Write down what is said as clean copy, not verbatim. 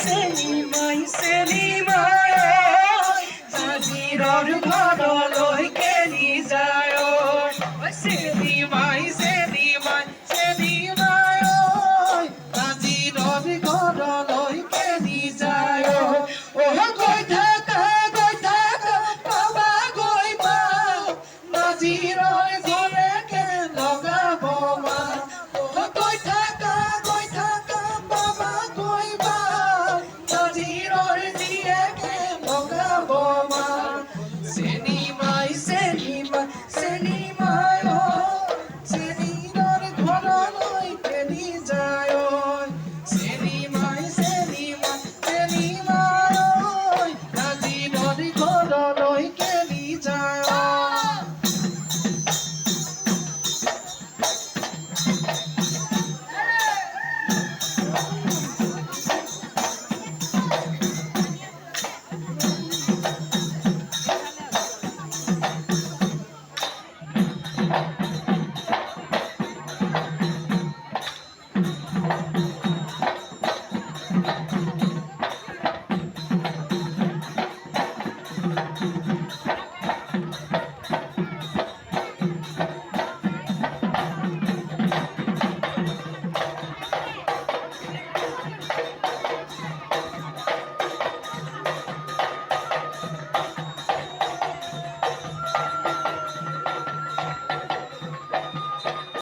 চেনিমাই চেনিমাই জাগিৰৰ ঘৰলৈ কেনি যায় চেনিমাই চেনিমাই চেনিমাই জাগিৰৰ ঘৰলৈ কেনি যায় গৈ থাকা বাবা গৈ পাওঁ নাজিৰৰ ঘৰকে লগাব মাত গৈ থাকা বাবা গৈ পাওঁ নাজিৰৰ জীয়েকে লগাব মাত চেনিমাই চেনিমাই চেনিমাই চেনিৰৰ ঘৰলৈ কেনি যায় চেনিমাই চেনিমাই চেনিমাই নাজিৰৰ ঘৰলৈ কেনি যায়